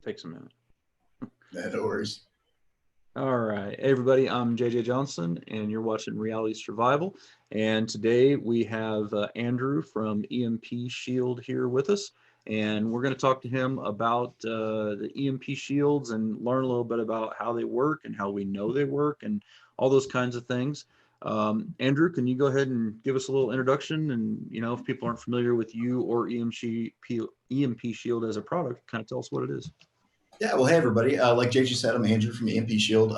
Takes a minute. No worries. All right, hey everybody, I'm JJ Johnson, and you're watching Reality Survival. And today we have Andrew from EMP Shield here with us, and we're going to talk to him about the EMP shields and learn a little bit about how they work and how we know they work and all those kinds of things. Andrew, can you go ahead and give us a little introduction? And if people aren't familiar with you or EMP Shield as a product, kind of tell us what it is. Yeah, well, hey, everybody. Like JJ said, I'm Andrew from EMP Shield.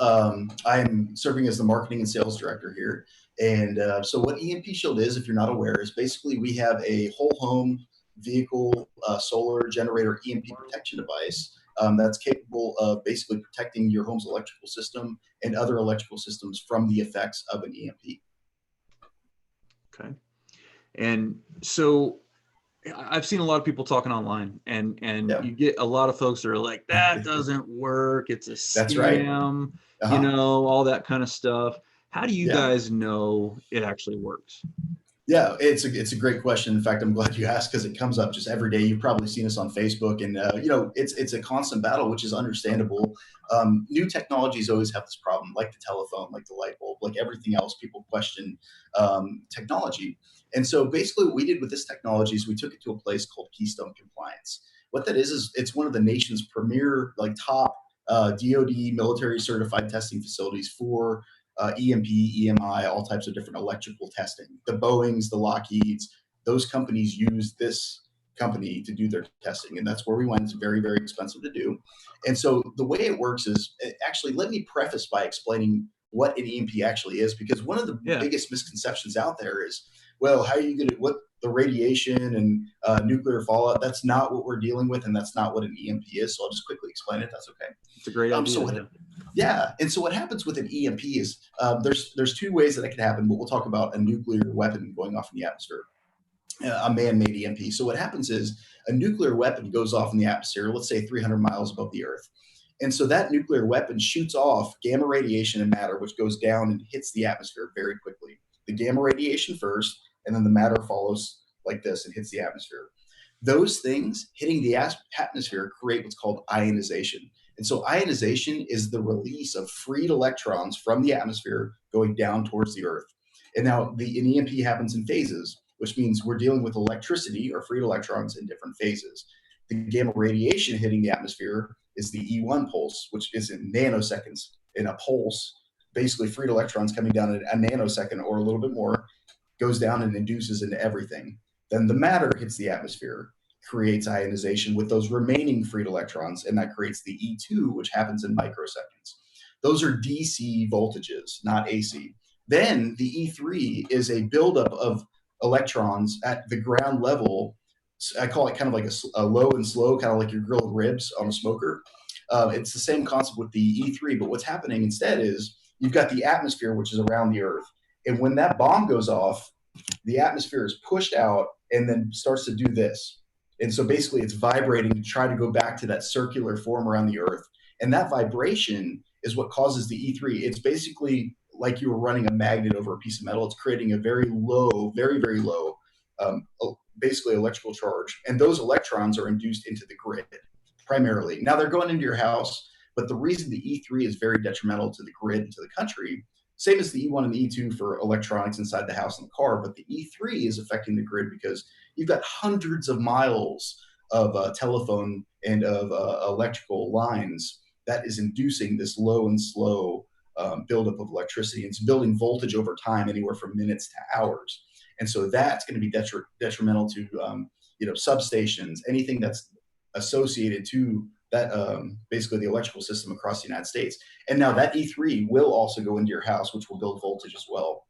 I'm serving as the marketing and sales director here. And so, what EMP Shield is, if you're not aware, is basically we have a whole home vehicle solar generator EMP protection device that's capable of basically protecting your home's electrical system and other electrical systems from the effects of an EMP. Okay. And so I've seen a lot of people talking online, and Yeah, you get a lot of folks that are like, that doesn't work, it's a that's right. scam, Uh-huh. all that kind of stuff. How do you Yeah. guys know it actually works? Yeah, it's a great question. In fact, I'm glad you asked because it comes up just every day. You've probably seen us on Facebook, and it's a constant battle, which is understandable. New technologies always have this problem, like the telephone, like the light bulb, like everything else. People question technology, and so basically, what we did with this technology is we took it to a place called Keystone Compliance. What that is it's one of the nation's premier, like top DoD military certified testing facilities for EMP, EMI, all types of different electrical testing. The Boeings, the Lockheeds, those companies use this company to do their testing. And that's where we went. It's very, very expensive to do. And so the way it works is actually, let me preface by explaining what an EMP actually is, because one of the Yeah. biggest misconceptions out there is, well, how are you going to, what the radiation and nuclear fallout, that's not what we're dealing with. And that's not what an EMP is. So I'll just quickly explain it. That's okay. It's a great So idea. what, Yeah. yeah, and so what happens with an EMP is there's two ways that it can happen, but we'll talk about a nuclear weapon going off in the atmosphere, a man-made EMP. So what happens is a nuclear weapon goes off in the atmosphere, let's say 300 miles above the Earth, and so that nuclear weapon shoots off gamma radiation and matter, which goes down and hits the atmosphere very quickly. The gamma radiation first, and then the matter follows like this and hits the atmosphere. Those things hitting the atmosphere create what's called ionization. And so ionization is the release of freed electrons from the atmosphere going down towards the Earth. And now an EMP happens in phases, which means we're dealing with electricity or freed electrons in different phases. The gamma radiation hitting the atmosphere is the E1 pulse, which is in nanoseconds. In a pulse, basically freed electrons coming down in a nanosecond or a little bit more, goes down and induces into everything. Then the matter hits the atmosphere, creates ionization with those remaining freed electrons, and that creates the E2, which happens in microseconds. Those are DC voltages, not AC. Then the E3 is a buildup of electrons at the ground level. I call it kind of like a low and slow, kind of like your grilled ribs on a smoker. It's the same concept with the E3, but what's happening instead is you've got the atmosphere, which is around the Earth. And when that bomb goes off, the atmosphere is pushed out and then starts to do this. And so basically it's vibrating to try to go back to that circular form around the Earth. And that vibration is what causes the E3. It's basically like you were running a magnet over a piece of metal. It's creating a very low, very, very low, basically electrical charge. And those electrons are induced into the grid primarily. Now they're going into your house, but the reason the E3 is very detrimental to the grid and to the country, same as the E1 and the E2 for electronics inside the house and the car, but the E3 is affecting the grid because you've got hundreds of miles of telephone and of electrical lines that is inducing this low and slow buildup of electricity. It's building voltage over time, anywhere from minutes to hours. And so that's going to be detrimental to substations, anything that's associated to that basically the electrical system across the United States. And now that E3 will also go into your house, which will build voltage as well.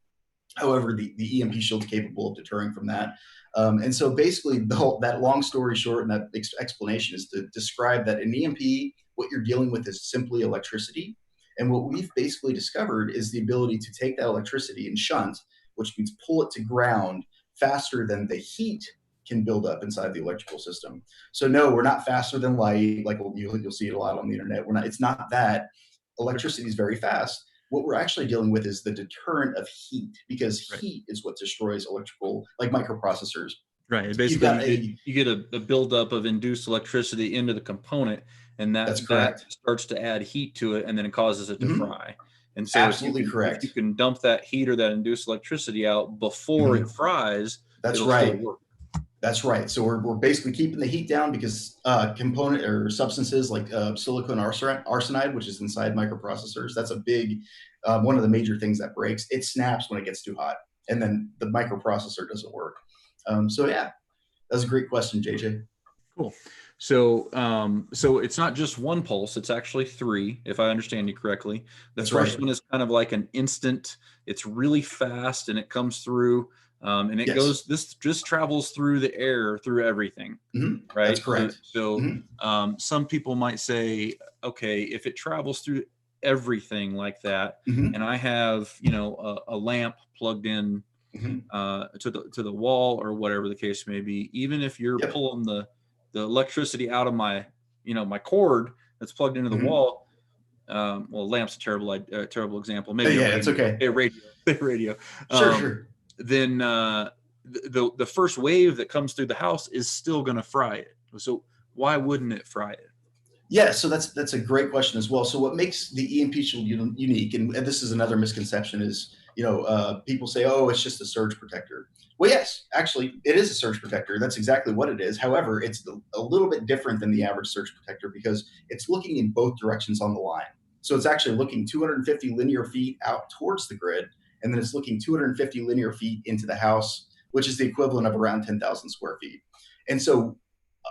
However, the EMP shield is capable of deterring from that. And so basically that long story short and that explanation is to describe that in EMP, what you're dealing with is simply electricity. And what we've basically discovered is the ability to take that electricity and shunt, which means pull it to ground faster than the heat can build up inside the electrical system. So no, we're not faster than light. Like you'll see it a lot on the internet. We're not. It's not that. Electricity is very fast. What we're actually dealing with is the deterrent of heat, because Right. heat is what destroys electrical, like microprocessors. Right. You've Basically, got a you get a buildup of induced electricity into the component, and That's that correct. starts to add heat to it, and then it causes it to Mhm. fry. And so Absolutely if you correct. can dump that heat or that induced electricity out before it Mhm. fries, That's it'll still right. work. That's right. So we're basically keeping the heat down because component or substances like silicon arsenide, which is inside microprocessors, that's a big one of the major things that breaks. It snaps when it gets too hot, and then the microprocessor doesn't work. So yeah, that's a great question, JJ. Cool. So it's not just one pulse; it's actually three, if I understand you correctly. The That's first right. one is kind of like an instant. It's really fast, and it comes through, and it Yes. goes. This just travels through the air, through everything, That's right? So, correct. so Hmm. some people might say, okay, if it travels through everything like that, Hmm. and I have, a lamp plugged in Hmm. to the wall or whatever the case may be, even if you're Yep. pulling the electricity out of my cord that's plugged into the Hmm. wall. Well, lamp's a terrible example. Maybe a Yeah, it's radio, okay. a radio, a radio. Sure, Um, sure. then the first wave that comes through the house is still going to fry it. So why wouldn't it fry it? Yeah, so that's a great question as well. So what makes the EMP shield unique, and this is another misconception, is people say, oh, it's just a surge protector. Well, yes, actually, it is a surge protector. That's exactly what it is. However, it's a little bit different than the average surge protector because it's looking in both directions on the line. So it's actually looking 250 linear feet out towards the grid, and then it's looking 250 linear feet into the house, which is the equivalent of around 10,000 square feet. And so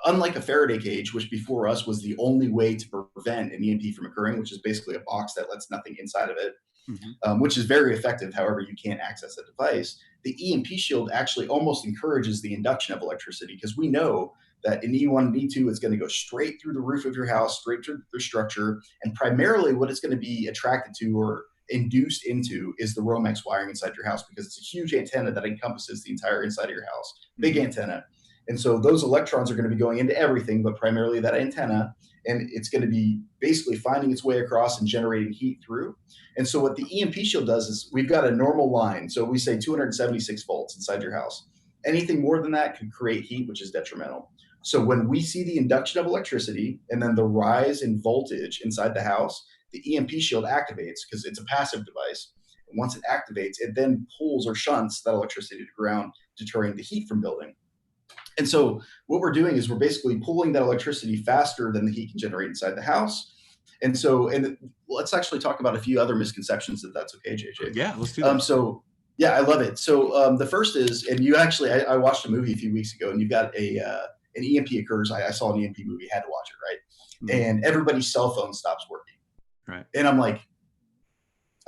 unlike a Faraday cage, which before us was the only way to prevent an EMP from occurring, which is basically a box that lets nothing inside of it, Mm-hmm. which is very effective. However, you can't access the device. The EMP shield actually almost encourages the induction of electricity because we know that in E1 and E2, it's going to go straight through the roof of your house, straight through the structure. And primarily what it's going to be attracted to or induced into is the Romex wiring inside your house because it's a huge antenna that encompasses the entire inside of your house. Big Mm-hmm. antenna. And so those electrons are going to be going into everything, but primarily that antenna. And it's going to be basically finding its way across and generating heat through. And so what the EMP shield does is we've got a normal line. So we say 276 volts inside your house. Anything more than that could create heat, which is detrimental. So when we see the induction of electricity and then the rise in voltage inside the house, the EMP shield activates because it's a passive device. And once it activates, it then pulls or shunts that electricity to the ground, deterring the heat from building. And so what we're doing is we're basically pulling that electricity faster than the heat can generate inside the house. And let's actually talk about a few other misconceptions if that's okay, JJ. Yeah, let's do that. So yeah, I love it. So the first is, and you actually, I watched a movie a few weeks ago, and you've got an EMP occurs. I saw an EMP movie, had to watch it, right? Mm-hmm. And everybody's cell phone stops working, Right. and I'm like,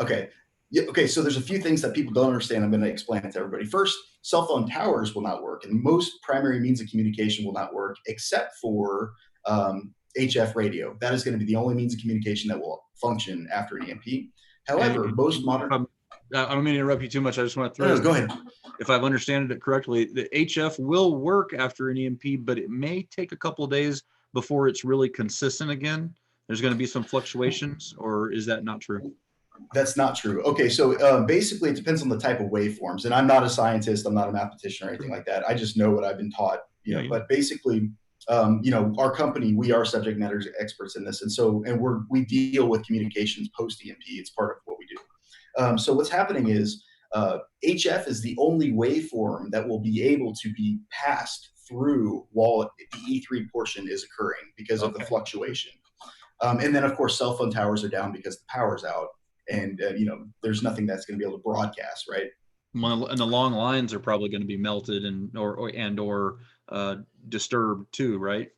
okay, yeah, okay. So there's a few things that people don't understand. I'm going to explain it to everybody. First, cell phone towers will not work, and most primary means of communication will not work except for HF radio. That is going to be the only means of communication that will function after an EMP. However, And most modern. I don't mean to interrupt you too much. I just want to No, throw. no, go ahead. If I've understood it correctly, the HF will work after an EMP, but it may take a couple of days before it's really consistent again. There's going to be some fluctuations, or is that not true? That's not true. Okay, so basically, it depends on the type of waveforms. And I'm not a scientist. I'm not a mathematician or anything like that. I just know what I've been taught. Yeah. But basically, our company, we are subject matter experts in this, and we deal with communications post EMP. It's part of what we do. So what's happening is HF is the only waveform that will be able to be passed through while the E3 portion is occurring because of the Okay. fluctuation. And then, of course, cell phone towers are down because the power's out. And there's nothing that's going to be able to broadcast, right? And the long lines are probably going to be melted or disturbed too, right?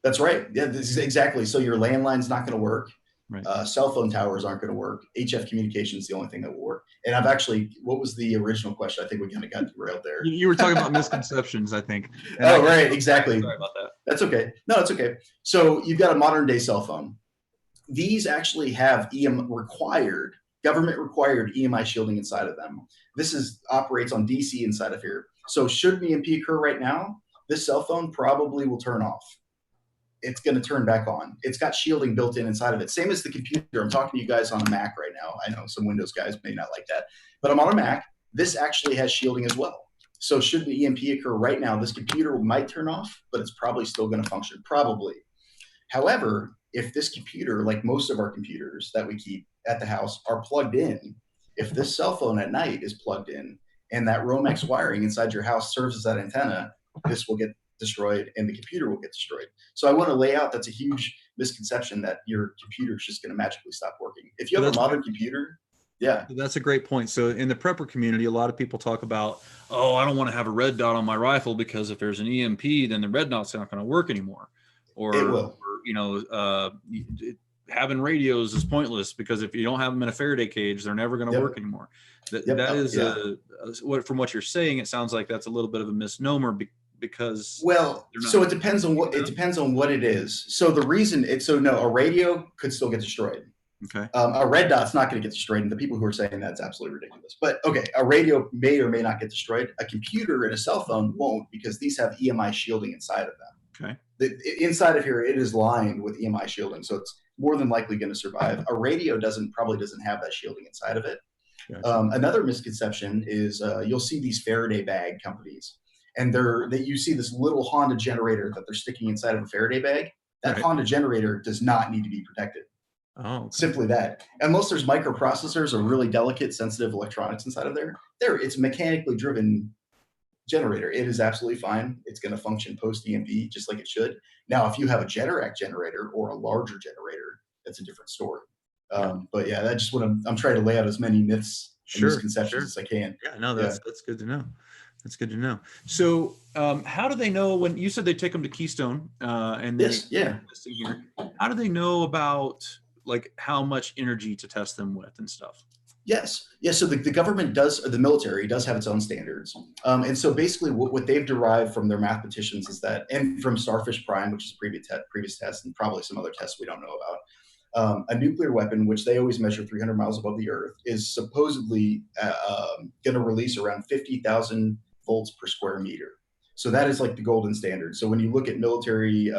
That's right. Yeah, this is exactly. So your landline's not going to work. Right. Cell phone towers aren't going to work. HF communication is the only thing that will work. And I've actually, what was the original question? I think we kind of got derailed there. You were talking about misconceptions, I think. And right, exactly. Sorry about that. That's okay. No, it's okay. So you've got a modern day cell phone. These actually have government required EMI shielding inside of them. This operates on DC inside of here. So should an EMP occur right now, this cell phone probably will turn off. It's going to turn back on. It's got shielding built in inside of it. Same as the computer. I'm talking to you guys on a Mac right now. I know some Windows guys may not like that, but I'm on a Mac. This actually has shielding as well. So should an EMP occur right now, this computer might turn off, but it's probably still going to function, probably. However, if this computer, like most of our computers that we keep at the house, are plugged in, if this cell phone at night is plugged in and that Romex wiring inside your house serves as that antenna, this will get destroyed and the computer will get destroyed. So I want to lay out that's a huge misconception that your computer is just going to magically stop working. If you have a modern computer, yeah. That's a great point. So in the prepper community, a lot of people talk about, oh, I don't want to have a red dot on my rifle because if there's an EMP, then the red dot's not going to work anymore. It will. Or you know, having radios is pointless because if you don't have them in a Faraday cage, they're never going to work anymore. That is what, from what you're saying, it sounds like that's a little bit of a misnomer because so it depends on what it is. So the reason a radio could still get destroyed. Okay. A red dot's not going to get destroyed, and the people who are saying that's absolutely ridiculous. But okay, a radio may or may not get destroyed. A computer and a cell phone won't because these have EMI shielding inside of them. Okay. Inside of here, it is lined with EMI shielding, so it's more than likely going to survive. A radio probably doesn't have that shielding inside of it. Gotcha. Another misconception is you'll see these Faraday bag companies, and you see this little Honda generator that they're sticking inside of a Faraday bag. That Honda generator does not need to be protected. Oh, okay. Simply that. Unless there's microprocessors or really delicate, sensitive electronics inside of there, it's a mechanically driven generator. It is absolutely fine. It's going to function post EMP just like it should. Now, if you have a Generac generator or a larger generator, that's a different story. But yeah, that's just what I'm trying to lay out as many myths and misconceptions as I can. Yeah, no, that's good to know. That's good to know. So, how do they know when you said they take them to Keystone and testing here? How do they know about like how much energy to test them with and stuff? Yes. So the government the military does have its own standards. And so basically what they've derived from their mathematicians is that, and from Starfish Prime, which is a previous test, and probably some other tests we don't know about, a nuclear weapon, which they always measure 300 miles above the earth, is supposedly going to release around 50,000 volts per square meter. So that is like the golden standard. So when you look at military,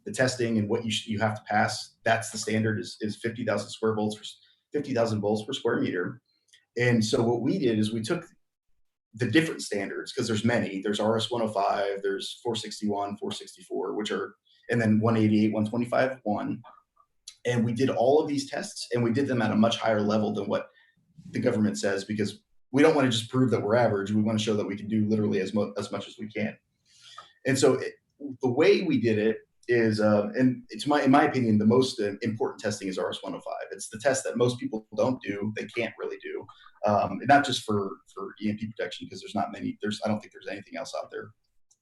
the testing and what you have to pass, that's the standard is 50,000 volts per square meter. And so what we did is we took the different standards, because there's many. There's RS 105, there's 461, 464, and then 188, 125, 1. And we did all of these tests, and we did them at a much higher level than what the government says, because we don't want to just prove that we're average. We want to show that we can do literally as much as we can. And so the way we did it is, and it's in my opinion, the most important testing is RS 105. It's the test that most people don't do. They can't really do, not just for EMP protection, because I don't think there's anything else out there.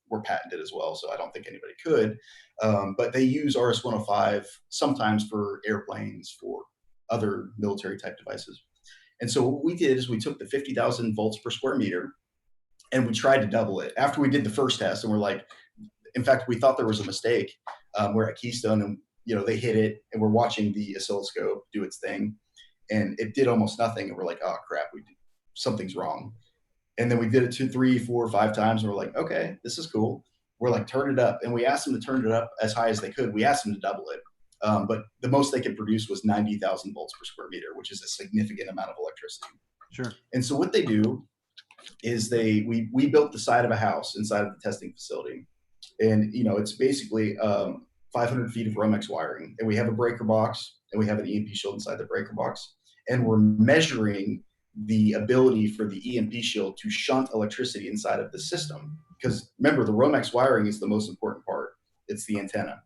We're patented as well, so I don't think anybody could. But they use RS 105 sometimes for airplanes, for other military type devices. And so what we did is we took the 50,000 volts per square meter and we tried to double it after we did the first test. And we're like, in fact, we thought there was a mistake. We're at Keystone and, they hit it and we're watching the oscilloscope do its thing and it did almost nothing. And we're like, oh crap, something's wrong. And then we did it 2, 3, 4, 5 times. And we're like, okay, this is cool. We're like, turn it up. And we asked them to turn it up as high as they could. We asked them to double it. But the most they could produce was 90,000 volts per square meter, which is a significant amount of electricity. Sure. And so what they do is we built the side of a house inside of the testing facility. And, it's basically 500 feet of Romex wiring. And we have a breaker box and we have an EMP shield inside the breaker box. And we're measuring the ability for the EMP shield to shunt electricity inside of the system. Because remember, the Romex wiring is the most important part. It's the antenna.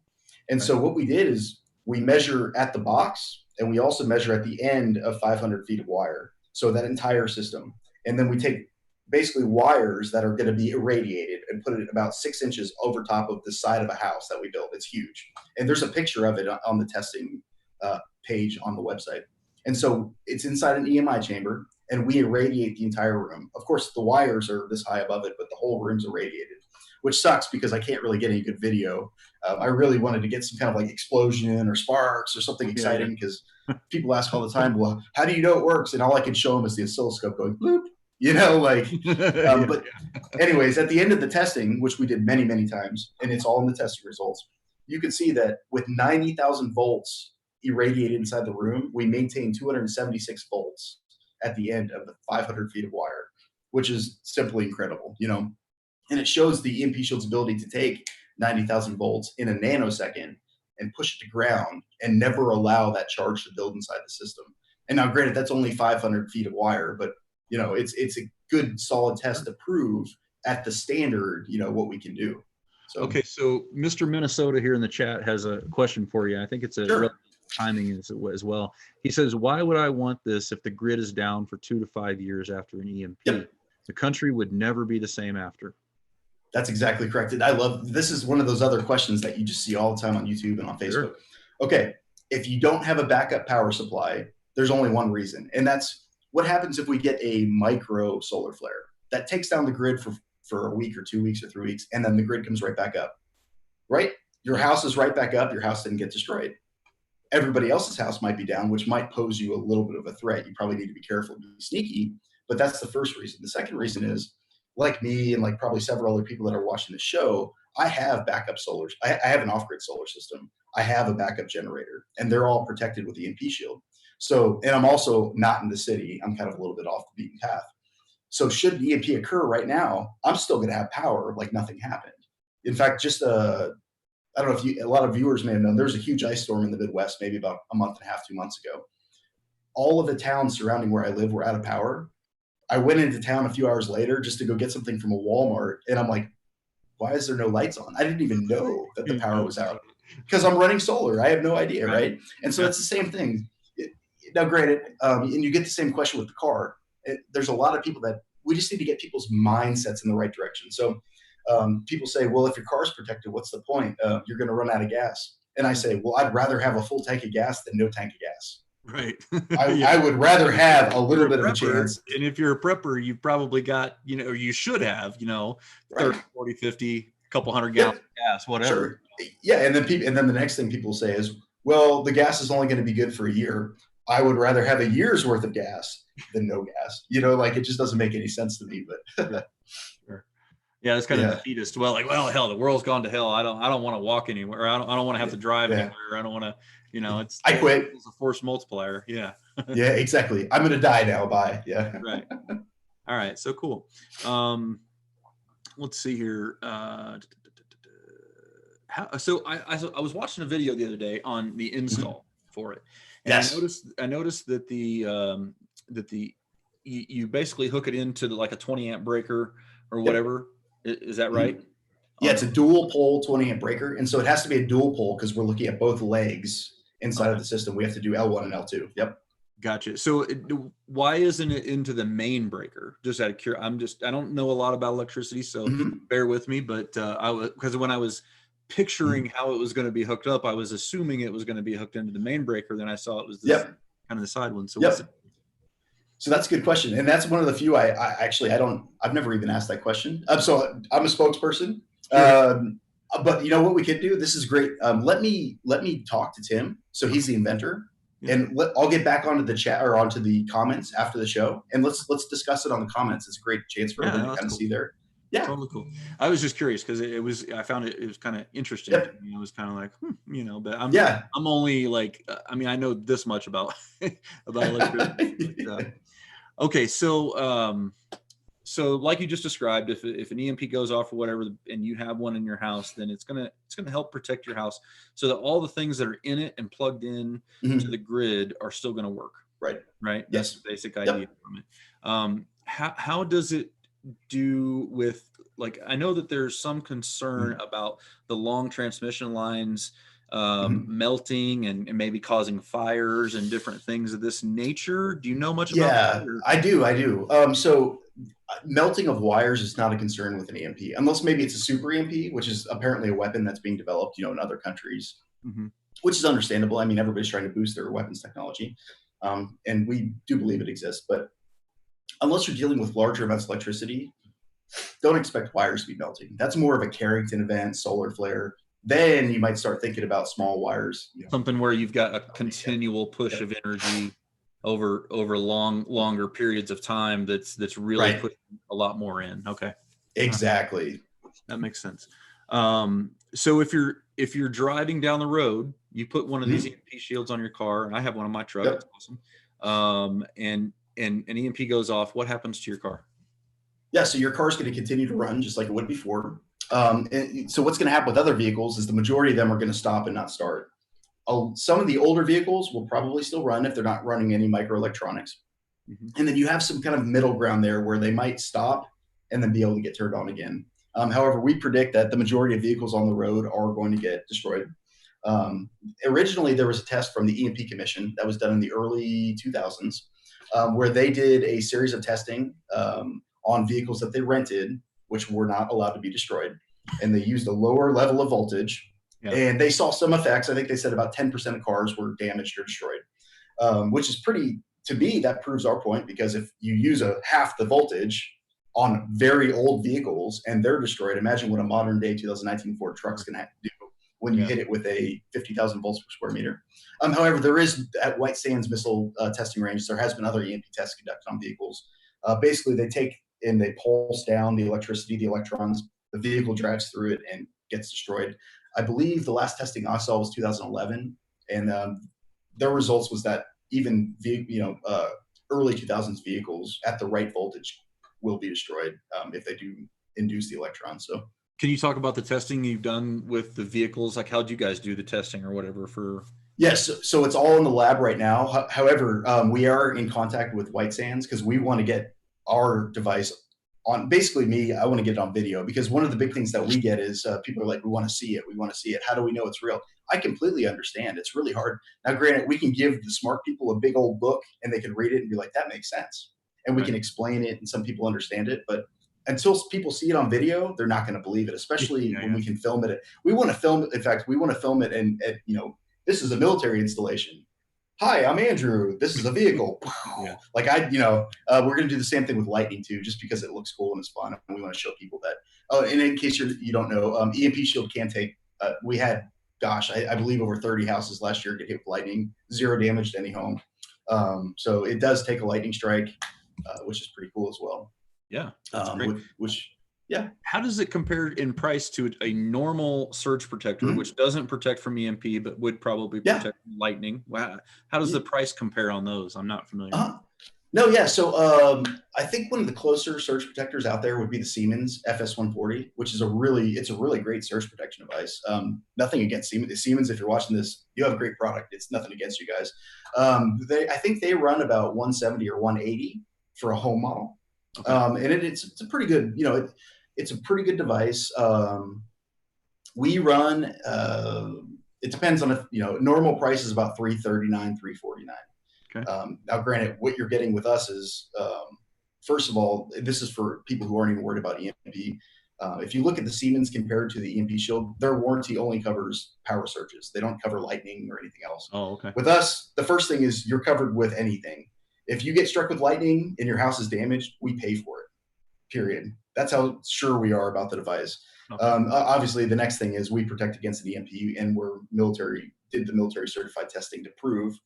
And so what we did is we measure at the box and we also measure at the end of 500 feet of wire. So that entire system. And then we take basically wires that are going to be irradiated and put it about 6 inches over top of the side of a house that we built. It's huge. And there's a picture of it on the testing page on the website. And so it's inside an EMI chamber and we irradiate the entire room. Of course, the wires are this high above it, but the whole room's irradiated, which sucks because I can't really get any good video. I really wanted to get some kind of like explosion or sparks or something exciting because people ask all the time, well, how do you know it works? And all I can show them is the oscilloscope going bloop, but anyways, at the end of the testing, which we did many, many times, and it's all in the testing results, you can see that with 90,000 volts irradiated inside the room, we maintain 276 volts at the end of the 500 feet of wire. which is simply incredible, and it shows the EMP shield's ability to take 90,000 volts in a nanosecond and push it to ground and never allow that charge to build inside the system. And now, granted, that's only 500 feet of wire, but it's a good solid test to prove at the standard, what we can do. So, okay, so Mr. Minnesota here in the chat has a question for you. I think it's a sure. timing as well. He says, why would I want this if the grid is down for 2 to 5 years after an EMP? Yep. The country would never be the same after. That's exactly correct. And I love, this is one of those other questions that you just see all the time on YouTube and on Facebook. Sure. Okay, if you don't have a backup power supply, there's only one reason. And that's what happens if we get a micro solar flare that takes down the grid for a week or 2 weeks or 3 weeks, and then the grid comes right back up, right? Your house is right back up. Your house didn't get destroyed. Everybody else's house might be down, which might pose you a little bit of a threat. You probably need to be careful and be sneaky, but that's the first reason. The second reason is, like me and like probably several other people that are watching the show, I have backup solars. I have an off-grid solar system. I have a backup generator, and they're all protected with the EMP shield. So, and I'm also not in the city. I'm kind of a little bit off the beaten path. So should an EMP occur right now, I'm still going to have power like nothing happened. In fact, just I don't know if a lot of viewers may have known, there's a huge ice storm in the Midwest, maybe about a month and a half, 2 months ago. All of the towns surrounding where I live were out of power. I went into town a few hours later just to go get something from a Walmart, and I'm like, why is there no lights on? I didn't even know that the power was out because I'm running solar. I have no idea, right? And so it's the same thing. Now, granted, and you get the same question with the car. There's a lot of people that we just need to get people's mindsets in the right direction. So people say, well, if your car's protected, what's the point? You're going to run out of gas. And I say, well, I'd rather have a full tank of gas than no tank of gas. Right. I would rather have a little bit of a chance. And if you're a prepper, you've probably got, you should have, 30, 40, 50, couple hundred gallons of gas, whatever. Sure. Yeah. And then the next thing people say is, well, the gas is only going to be good for a year. I would rather have a year's worth of gas than no gas. Like it just doesn't make any sense to me, but sure. Yeah, it's kind of defeatist. Well, hell, the world's gone to hell. I don't want to walk anywhere. I don't want to have to drive anywhere. I don't want to, I quit. It's a force multiplier. Yeah. Yeah, exactly. I'm going to die now. Bye. Yeah. Right. All right. So cool. Let's see here. So I was watching a video the other day on the install for it. And I noticed that you basically hook it into like a 20 amp breaker or whatever. Is that right? Yeah, it's a dual pole 20 amp breaker. And so it has to be a dual pole because we're looking at both legs inside of the system. We have to do L1 and L2. Yep. Gotcha. So why isn't it into the main breaker? Just out of curiosity, I don't know a lot about electricity, so bear with me. But because when I was picturing how it was going to be hooked up, I was assuming it was going to be hooked into the main breaker. Then I saw it was kind of the side one. So So that's a good question, and that's one of the few I've never even asked that question. So I'm a spokesperson, but what we could do? This is great. Let me talk to Tim. So he's the inventor, and I'll get back onto the chat or onto the comments after the show, and let's discuss it on the comments. It's a great chance for everyone to kind of see there. Yeah, totally cool. I was just curious because I found it was kind of interesting. Yep. I was kind of like, but I'm only like, I know this much about electricity. Okay, so like you just described, if an EMP goes off or whatever, and you have one in your house, then it's gonna help protect your house so that all the things that are in it and plugged in to the grid are still gonna work. Right. Right. Yes. That's the basic idea from it. How does it do with, like, I know that there's some concern about the long transmission lines melting and maybe causing fires and different things of this nature. Do you know much about that? I do. So melting of wires is not a concern with an EMP, unless maybe it's a super EMP, which is apparently a weapon that's being developed, in other countries, which is understandable. Everybody's trying to boost their weapons technology. And we do believe it exists, but unless you're dealing with larger amounts of electricity, don't expect wires to be melting. That's more of a Carrington event, solar flare. Then you might start thinking about small wires. Something where you've got a continual push of energy over longer periods of time that's really putting a lot more in. Okay. Exactly. That makes sense. So if you're driving down the road, you put one of these EMP shields on your car, and I have one on my truck. It's awesome. And an EMP goes off, what happens to your car? Yeah, so your car is going to continue to run just like it would before. And so what's going to happen with other vehicles is the majority of them are going to stop and not start. Some of the older vehicles will probably still run if they're not running any microelectronics. Mhm. And then you have some kind of middle ground there where they might stop and then be able to get turned on again. However, we predict that the majority of vehicles on the road are going to get destroyed. Originally, there was a test from the EMP Commission that was done in the early 2000s, where they did a series of testing on vehicles that they rented, which were not allowed to be destroyed. And they used a lower level of voltage. Yeah. And they saw some effects. I think they said about 10% of cars were damaged or destroyed, which is pretty, to me, that proves our point, because if you use a half the voltage on very old vehicles and they're destroyed, imagine what a modern day 2019 Ford truck's going to do when you hit it with a 50,000 volts per square meter. However, there is at White Sands Missile Testing Range, there has been other EMP tests conducted on vehicles. Basically, they take and they pulse down the electricity, the electrons, the vehicle drives through it and gets destroyed. I believe the last testing I saw was 2011, and their results was that even early 2000s vehicles at the right voltage will be destroyed if they do induce the electrons. So, can you talk about the testing you've done with the vehicles? Like, how'd you guys do the testing or whatever for? Yes, so it's all in the lab right now. However, we are in contact with White Sands because we want to get our device on. Basically, I want to get it on video, because one of the big things that we get is people are like, we want to see it. We want to see it. How do we know it's real? I completely understand. It's really hard. Now, granted, we can give the smart people a big old book and they can read it and be like, that makes sense. And we can explain it and some people understand it. But until people see it on video, they're not going to believe it, especially when we can film it. We want to film it. In fact, we want to film it and this is a military installation. Hi, I'm Andrew. This is a vehicle. Yeah. Like we're going to do the same thing with lightning too, just because it looks cool and it's fun, and we want to show people that. Oh, and in case you don't know, EMP Shield can take. We had, I believe over 30 houses last year get hit with lightning, 0 damage to any home. So it does take a lightning strike, which is pretty cool as well. Yeah, that's great. Yeah. How does it compare in price to a normal surge protector, which doesn't protect from EMP, but would probably protect from lightning? Wow. How does the price compare on those? I'm not familiar. No, yeah. So I think one of the closer surge protectors out there would be the Siemens FS140, which is a really great surge protection device. Nothing against Siemens. Siemens, if you're watching this, you have a great product. It's nothing against you guys. I think they run about 170 or 180 for a home model. Okay. And it's a pretty good, it's a pretty good device. We run, it depends on normal price is about $339, $349. Okay. Now, granted, what you're getting with us is, first of all, this is for people who aren't even worried about EMP. If you look at the Siemens compared to the EMP Shield, their warranty only covers power surges. They don't cover lightning or anything else. Oh, okay. With us, the first thing is you're covered with anything. If you get struck with lightning and your house is damaged, we pay for it, period. That's how sure we are about the device. Okay. Obviously, the next thing is we protect against an EMP, and did the military certified testing to prove,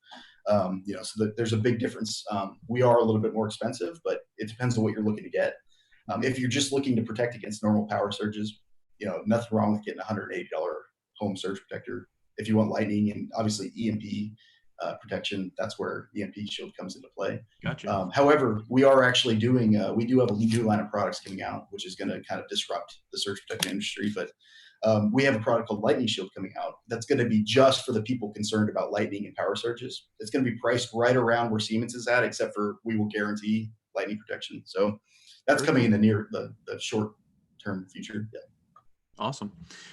so that there's a big difference. We are a little bit more expensive, but it depends on what you're looking to get. If you're just looking to protect against normal power surges, nothing wrong with getting a $180 home surge protector. If you want lightning and obviously EMP protection, that's where EMP Shield comes into play. Gotcha. However, we are actually doing, we do have a new line of products coming out, which is going to kind of disrupt the surge protection industry. But we have a product called Lightning Shield coming out that's going to be just for the people concerned about lightning and power surges. It's going to be priced right around where Siemens is at, except for we will guarantee lightning protection. So that's coming in the short term future. Yeah. Awesome.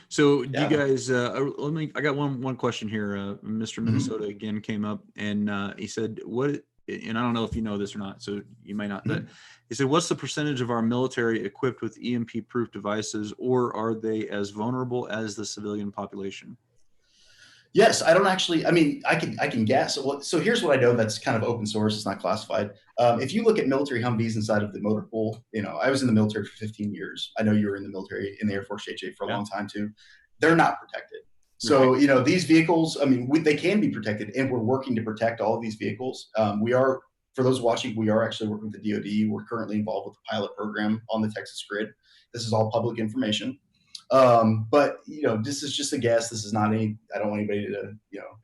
So do you guys, I got one question here. Mr. Minnesota again came up and he said, and I don't know if you know this or not, so you might not, but he said, what's the percentage of our military equipped with EMP proof devices, or are they as vulnerable as the civilian population? Yes, I don't actually, I can guess. So here's what I know that's kind of open source. It's not classified. If you look at military Humvees inside of the motor pool, I was in the military for 15 years. I know you were in the military, in the Air Force, JJ, for a long time too. They're not protected. So, these vehicles, they can be protected, and we're working to protect all of these vehicles. For those watching, we are actually working with the DoD. We're currently involved with the pilot program on the Texas grid. This is all public information. But this is just a guess. This is not I don't want anybody to,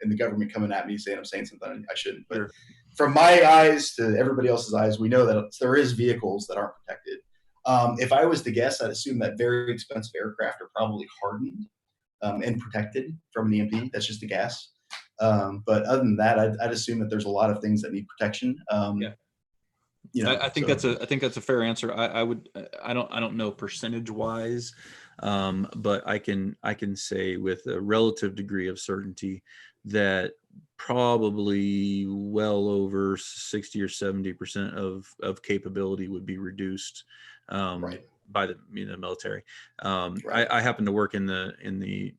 in the government coming at me saying I'm saying something I shouldn't. But from my eyes to everybody else's eyes, we know that there is vehicles that aren't protected. If I was to guess, I'd assume that very expensive aircraft are probably hardened and protected from an EMP. That's just a guess. But other than that, I'd assume that there's a lot of things that need protection. Yeah. You know, I think that's a fair answer. I don't know percentage wise, but I can say with a relative degree of certainty that probably well over 60 or 70% of capability would be reduced right. by the military. Right. I happen to work in the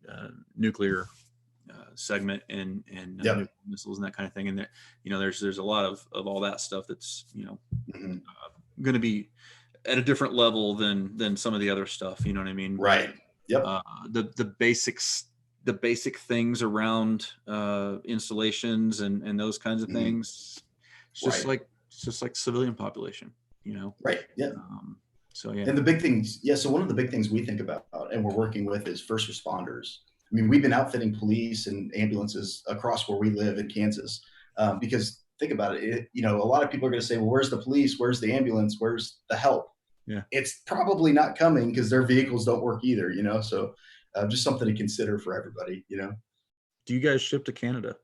nuclear segment and Yep. nuclear missiles and that kind of thing, and that there's a lot of all that stuff that's Mhm. going to be at a different level than some of the other stuff. You know what I mean? Right. Yep. The basic things around installations and those kinds of Mhm. things. It's just Right. like civilian population. Right. Yeah. So yeah. And the big things, yeah. So one of the big things we think about and we're working with is first responders. I mean, we've been outfitting police and ambulances across where we live in Kansas because think about it. A lot of people are going to say, well, where's the police? Where's the ambulance? Where's the help? Yeah. It's probably not coming because their vehicles don't work either, So just something to consider for everybody, Do you guys ship to Canada?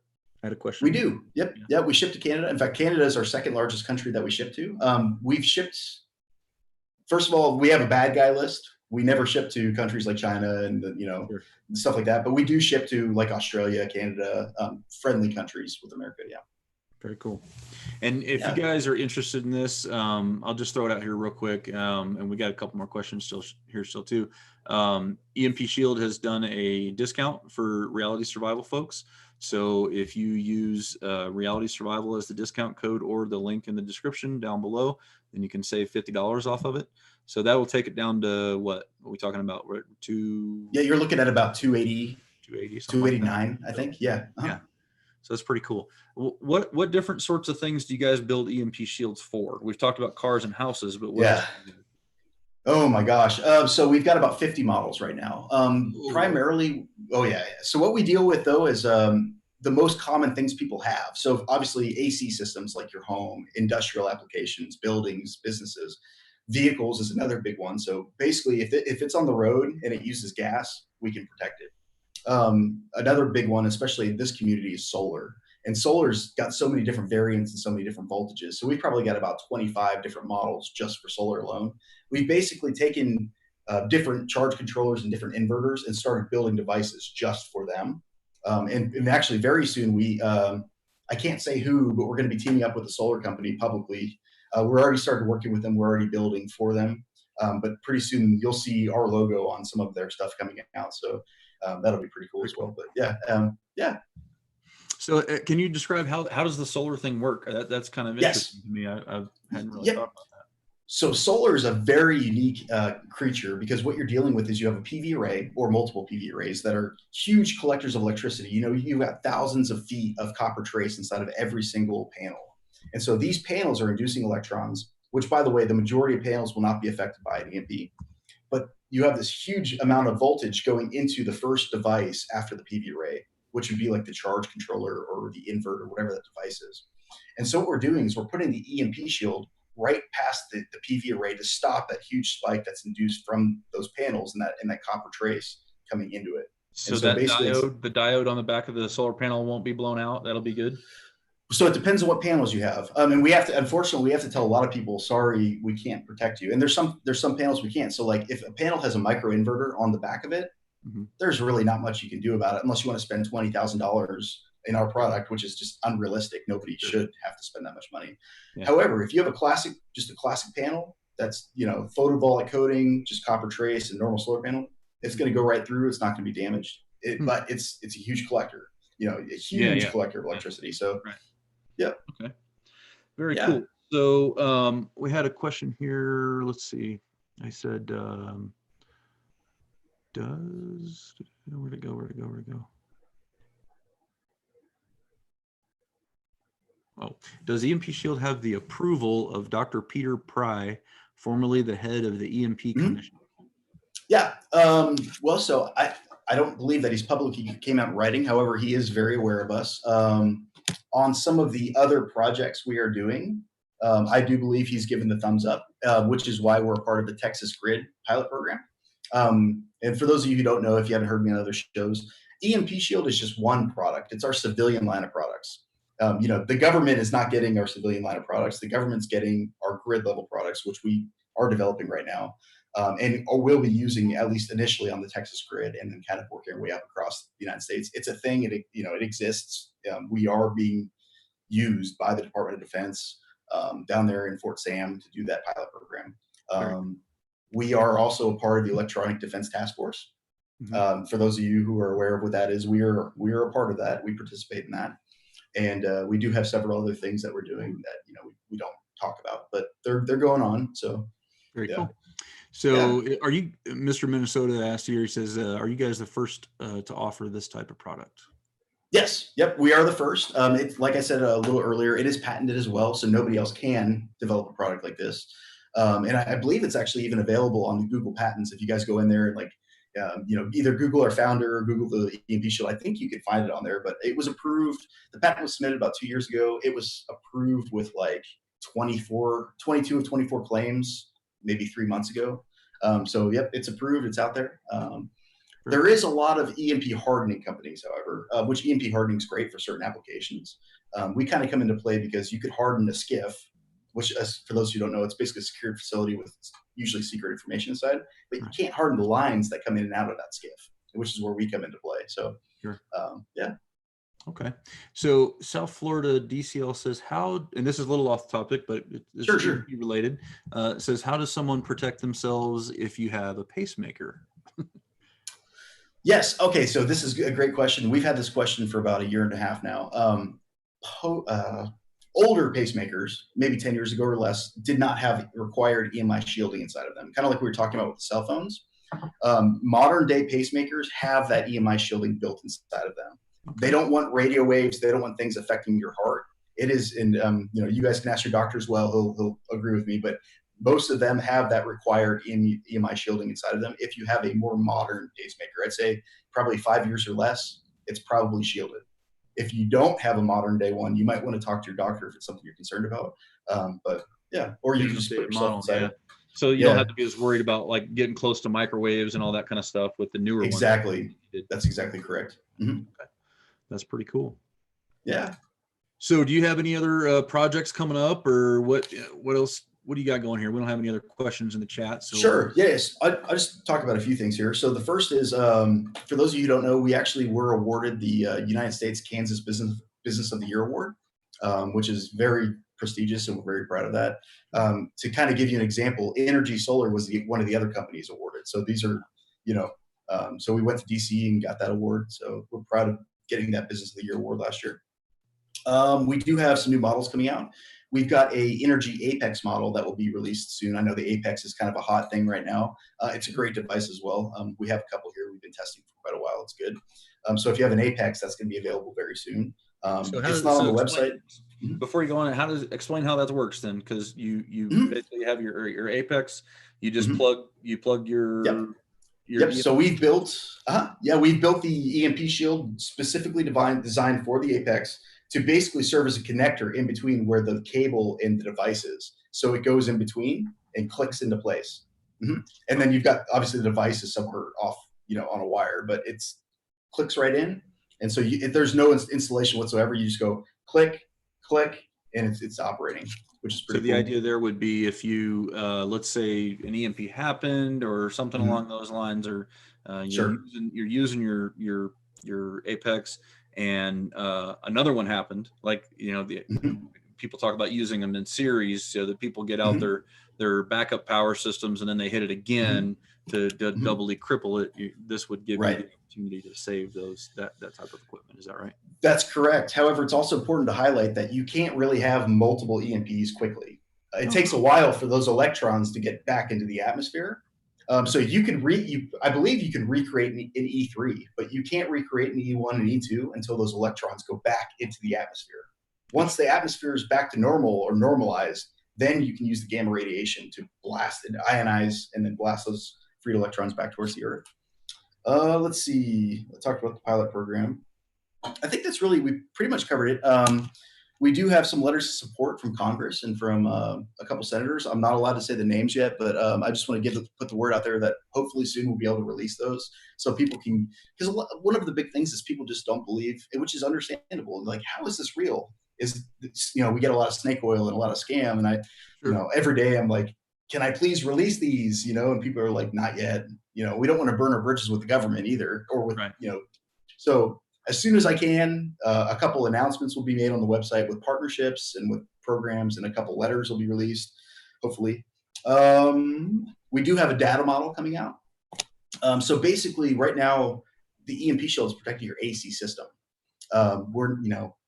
I had a question. We do. Yep. Yeah. We ship to Canada. In fact, Canada is our second largest country that we ship to. We've shipped, first of all, we have a bad guy list. We never ship to countries like China and Sure. stuff like that. But we do ship to like Australia, Canada, friendly countries with America. Yeah. Very cool. And if Yeah. you guys are interested in this, I'll just throw it out here real quick. And we got a couple more questions still too. EMP Shield has done a discount for Reality Survival folks. So if you use Reality Survival as the discount code or the link in the description down below, then you can save $50 off of it. So that will take it down to what are we talking about? Yeah, you're looking at about 280, 289, like I think. Yeah. Yeah. So that's pretty cool. What different sorts of things do you guys build EMP shields for? We've talked about cars and houses, but what else? Oh my gosh. So we've got about 50 models right now. Primarily, oh yeah. So what we deal with though is the most common things people have. So obviously AC systems like your home, industrial applications, buildings, businesses, vehicles is another big one. So basically if it's on the road and it uses gas, we can protect it. Another big one, especially in this community, is solar. And solar's got so many different variants and so many different voltages. So we've probably got about 25 different models just for solar alone. We've basically taken different charge controllers and different inverters and started building devices just for them. And actually, very soon, I can't say who, but we're going to be teaming up with a solar company publicly. We're already started working with them. We're already building for them. But pretty soon, you'll see our logo on some of their stuff coming out. So that'll be pretty cool as well. But yeah. So can you describe how does the solar thing work? That's kind of interesting to me. I hadn't really thought about that. So solar is a very unique creature because what you're dealing with is you have a PV array or multiple PV arrays that are huge collectors of electricity. You've got thousands of feet of copper trace inside of every single panel. And so these panels are inducing electrons, which by the way, the majority of panels will not be affected by an EMP. But you have this huge amount of voltage going into the first device after the PV array, which would be like the charge controller or the inverter, whatever that device is. And so what we're doing is we're putting the EMP shield right past the PV array to stop that huge spike that's induced from those panels and that copper trace coming into it. So that the diode on the back of the solar panel won't be blown out. That'll be good. So it depends on what panels you have. And unfortunately, we have to tell a lot of people, sorry, we can't protect you. And there's some panels we can't. So like if a panel has a micro inverter on the back of it, there's really not much you can do about it unless you want to spend $20,000 in our product, which is just unrealistic. Nobody should have to spend that much money. Yeah. However, if you have just a classic panel that's, photovoltaic coating, just copper trace and normal solar panel, it's going to go right through. It's not going to be damaged. But it's a huge collector, a huge collector of electricity. So, yeah. Okay. Very cool. So we had a question here. Let's see. I said, where'd it go? Oh, does EMP Shield have the approval of Dr. Peter Pry, formerly the head of the EMP Commission? Yeah. Well, so I don't believe that he's publicly came out writing. However, he is very aware of us. On some of the other projects we are doing, I do believe he's given the thumbs up, which is why we're a part of the Texas Grid pilot program. And for those of you who don't know, if you haven't heard me on other shows, EMP Shield is just one product. It's our civilian line of products. The government is not getting our civilian line of products. The government's getting our grid level products, which we are developing right now, and will be using at least initially on the Texas grid, and then kind of working our way up across the United States. It's a thing. It exists. We are being used by the Department of Defense down there in Fort Sam to do that pilot program. We are also a part of the Electronic Defense Task Force. For those of you who are aware of what that is, we are a part of that. We participate in that. And we do have several other things that we're doing that we don't talk about, but they're going on. So very cool. So are you, Mr. Minnesota asked here, he says, are you guys the first to offer this type of product? Yes. Yep. We are the first. It's like I said a little earlier, it is patented as well, so nobody else can develop a product like this. And I believe it's actually even available on the Google Patents. If you guys go in there and either Google our founder or Google the EMP Shield, I think you could find it on there. But it was approved. The patent was submitted about 2 years ago. It was approved with like 22 of 24 claims, maybe 3 months ago. So yep, it's approved. It's out there. There is a lot of EMP hardening companies, however, which EMP hardening is great for certain applications. We kind of come into play because you could harden a skiff, which, for those who don't know, it's basically a secured facility with usually secret information inside, but you can't harden the lines that come in and out of that skiff, which is where we come into play. So, yeah. Okay. So South Florida DCL says and this is a little off the topic, but it's sure. related, says, how does someone protect themselves if you have a pacemaker? Yes. Okay. So this is a great question. We've had this question for about 1.5 years now. Older pacemakers, maybe 10 years ago or less, did not have required EMI shielding inside of them, kind of like we were talking about with the cell phones. Modern day pacemakers have that EMI shielding built inside of them. Okay. They don't want radio waves. They don't want things affecting your heart. It is, and you guys can ask your doctor as well. He'll agree with me, but most of them have that required EMI shielding inside of them. If you have a more modern pacemaker, I'd say probably 5 years or less, it's probably shielded. If you don't have a modern day one, you might want to talk to your doctor if it's something you're concerned about. But yeah, or you can just put yourself inside it. So you don't have to be as worried about like getting close to microwaves and all that kind of stuff with the newer ones. Exactly. That's exactly correct. Okay. That's pretty cool. Yeah. So do you have any other projects coming up, or what else? What do you got going here? We don't have any other questions in the chat. So. Sure. Yes. I'll just talk about a few things here. So the first is, for those of you who don't know, we actually were awarded the United States Kansas Business of the Year Award, which is very prestigious, and we're very proud of that. To kind of give you an example, Energy Solar was one of the other companies awarded. So these are, so we went to DC and got that award. So we're proud of getting that Business of the Year Award last year. We do have some new models coming out. We've got a Energy Apex model that will be released soon. I know the Apex is kind of a hot thing right now. It's a great device as well. We have a couple here we've been testing for quite a while. It's good. So if you have an Apex, that's going to be available very soon. It's not on the website. Before you go on, explain how that works then? Because you basically have your Apex. You just plug your. Yep. So we've built the EMP Shield specifically designed for the Apex to basically serve as a connector in between where the cable and the device is. So it goes in between and clicks into place. And then you've got, obviously the device is somewhere off, on a wire, but it's clicks right in. And so there's no installation whatsoever. You just go click, and it's operating, which is pretty cool. So the idea there would be if you, let's say an EMP happened or something along those lines, or you're using your Apex, and another one happened, like people talk about using them in series so that people get out their backup power systems, and then they hit it again to doubly cripple it. This would give you the opportunity to save that type of equipment. Is that right? That's correct. However, it's also important to highlight that you can't really have multiple EMPs quickly. It takes a while for those electrons to get back into the atmosphere. So you can I believe you can recreate an E3, but you can't recreate an E1 and E2 until those electrons go back into the atmosphere. Once the atmosphere is back to normal or normalized, then you can use the gamma radiation to blast and ionize and then blast those freed electrons back towards the Earth. Let's see. I talked about the pilot program. I think we pretty much covered it. We do have some letters of support from Congress and from a couple senators. I'm not allowed to say the names yet, but I just want to put the word out there that hopefully soon we'll be able to release those so people can. Because one of the big things is people just don't believe, which is understandable. Like, how is this real? We get a lot of snake oil and a lot of scam, and Sure. every day I'm like, can I please release these? And people are like, not yet. We don't want to burn our bridges with the government either, or with Right. So as soon as I can, a couple announcements will be made on the website with partnerships and with programs, and a couple letters will be released, hopefully. We do have a data model coming out. So basically, right now, the EMP Shield is protecting your AC system.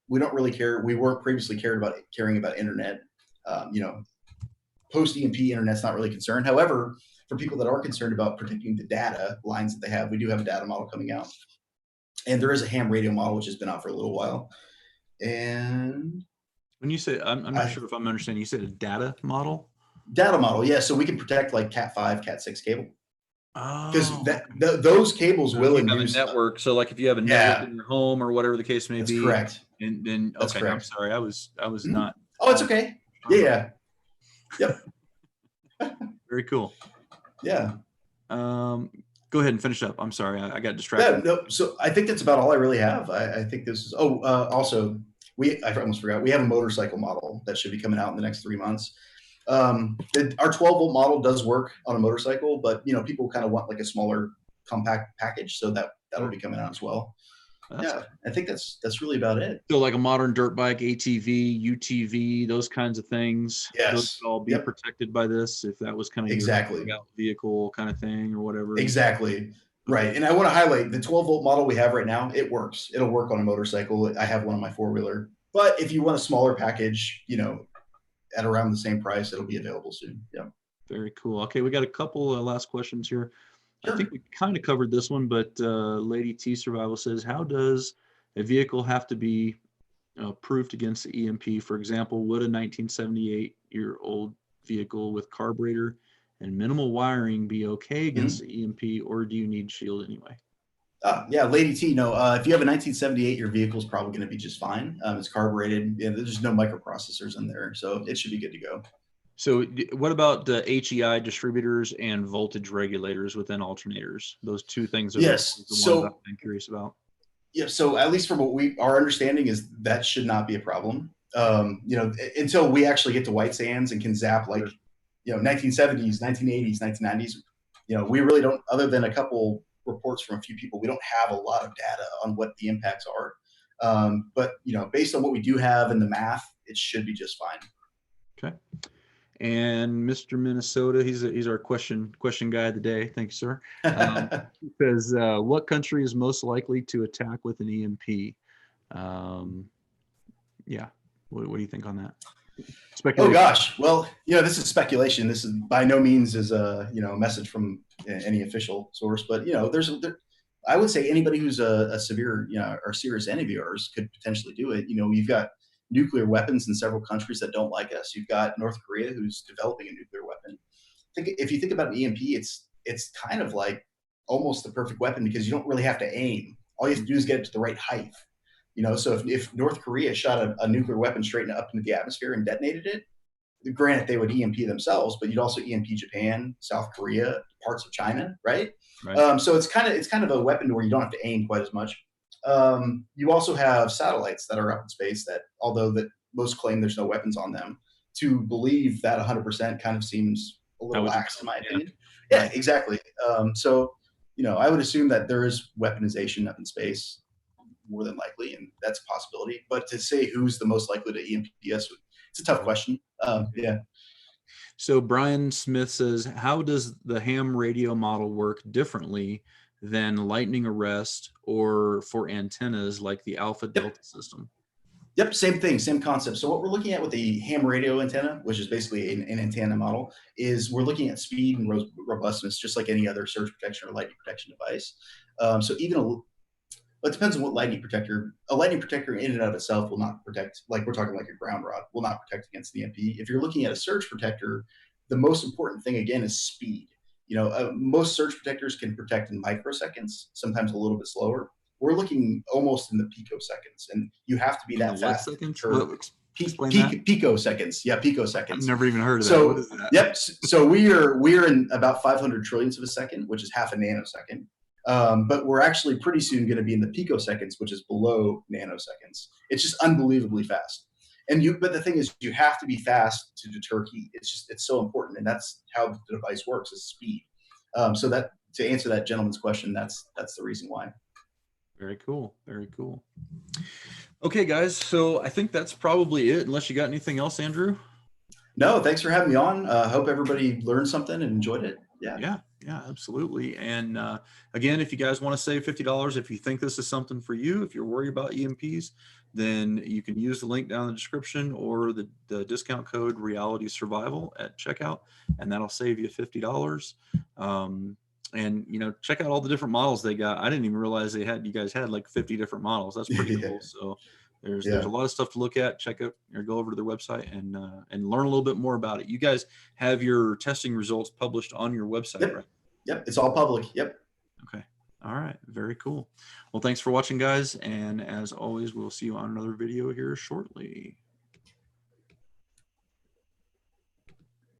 We don't really care. We weren't previously caring about internet. Post EMP internet's not really concerned. However, for people that are concerned about protecting the data lines that they have, we do have a data model coming out. And there is a ham radio model, which has been out for a little while. And When you say, I'm not sure if I'm understanding, you said a data model? Data model, yeah. So we can protect like Cat 5, Cat 6 cable. Because Oh, those cables will you have a induce network. So like if you have a network in your home or whatever the case may That's be, correct. and then That's okay, I'm correct. sorry, I was Mhm. not. Oh, it's okay. Yeah. Yep. Very cool. Yeah. Go ahead and finish up. I'm sorry, I got Yeah. distracted. No. So I think that's about all I really have. I think this is. Also, I almost forgot. We have a motorcycle model that should be coming out in the next 3 months. Our 12-volt model does work on a motorcycle, but people kind of want like a smaller compact package, so that'll be coming out as well. Yeah, I think that's really about it. So like a modern dirt bike, ATV, UTV, those kinds of things. Yes. Those would all be protected by this if that was kind of your breakout vehicle kind of thing or whatever. Exactly. Right. And I want to highlight the 12-volt model we have right now. It works. It'll work on a motorcycle. I have one on my 4-wheeler. But if you want a smaller package, at around the same price, it'll be available soon. Yeah. Very cool. Okay, we got a couple of last questions here. Sure. I think we kind of covered this one, but Lady T Survival says, how does a vehicle have to be proofed against the EMP? For example, would a 1978-year-old vehicle with carburetor and minimal wiring be okay against the EMP, or do you need shield anyway? Yeah, Lady T, no. If you have a 1978, your vehicle is probably going to be just fine. It's carbureted. There's no microprocessors in there, so it should be good to go. So what about the HEI distributors and voltage regulators within alternators? Those two things are the ones I'm curious about. Yeah, so at least from our understanding is that should not be a problem. Until we actually get to white sands and can zap 1970s, 1980s, 1990s. We really don't, other than a couple reports from a few people, we don't have a lot of data on what the impacts are. But based on what we do have in the math, it should be just fine. Okay. And Mr. Minnesota, he's our question guy of the day. Thanks, sir. He says, what country is most likely to attack with an EMP? Yeah. What do you think on that? Oh gosh. Well, this is speculation. This is by no means is a message from any official source, but I would say anybody who's a severe or serious enemy of ours could potentially do it. You've got nuclear weapons in several countries that don't like us. You've got North Korea who's developing a nuclear weapon. If you think about an EMP, it's kind of like almost the perfect weapon because you don't really have to aim. All you have to do is get it to the right height. So if North Korea shot a nuclear weapon straight up into the atmosphere and detonated it, granted they would EMP themselves, but you'd also EMP Japan, South Korea, parts of China, right? So it's kind of a weapon where you don't have to aim quite as much. You also have satellites that are up in space that, although that most claim there's no weapons on them, to believe that 100% kind of seems a little lax in my opinion. Yeah, exactly. So I would assume that there is weaponization up in space more than likely, and that's a possibility. But to say who's the most likely to EMP us, it's a tough question. Yeah. So Brian Smith says, how does the ham radio model work differently than lightning arrest or for antennas like the Alpha Delta system? Yep, same thing, same concept. So what we're looking at with the ham radio antenna, which is basically an antenna model, is we're looking at speed and robustness, just like any other surge protection or lightning protection device. So even it depends on what lightning protector. A lightning protector in and of itself will not protect, like we're talking like a ground rod, will not protect against the EMP. If you're looking at a surge protector, the most important thing again is speed. Most surge protectors can protect in microseconds, sometimes a little bit slower. We're looking almost in the picoseconds, and you have to be that fast. Explain that. Picoseconds. Yeah, I've picoseconds. never even heard of that. So, What is that? yep. So we're in about 500 trillionths of a second, which is half a nanosecond. But we're actually pretty soon going to be in the picoseconds, which is below nanoseconds. It's just unbelievably fast. But the thing is, you have to be fast to deter heat. It's so important, and that's how the device works, is speed. So that, to answer that gentleman's question, that's the reason why. Very cool. Very cool. Okay, guys. So I think that's probably it. Unless you got anything else, Andrew? No, thanks for having me on. Hope everybody learned something and enjoyed it. Yeah, absolutely. And again, if you guys want to save $50, if you think this is something for you, if you're worried about EMPs, then you can use the link down in the description or the discount code Reality Survival at checkout, and that'll save you $50. And check out all the different models they got. I didn't even realize you guys had like 50 different models. That's pretty cool. So there's a lot of stuff to look at. Check out or go over to their website and learn a little bit more about it. You guys have your testing results published on your website, right? Yep, it's all public. Yep. Okay. All right. Very cool. Well, thanks for watching, guys. And as always, we'll see you on another video here shortly.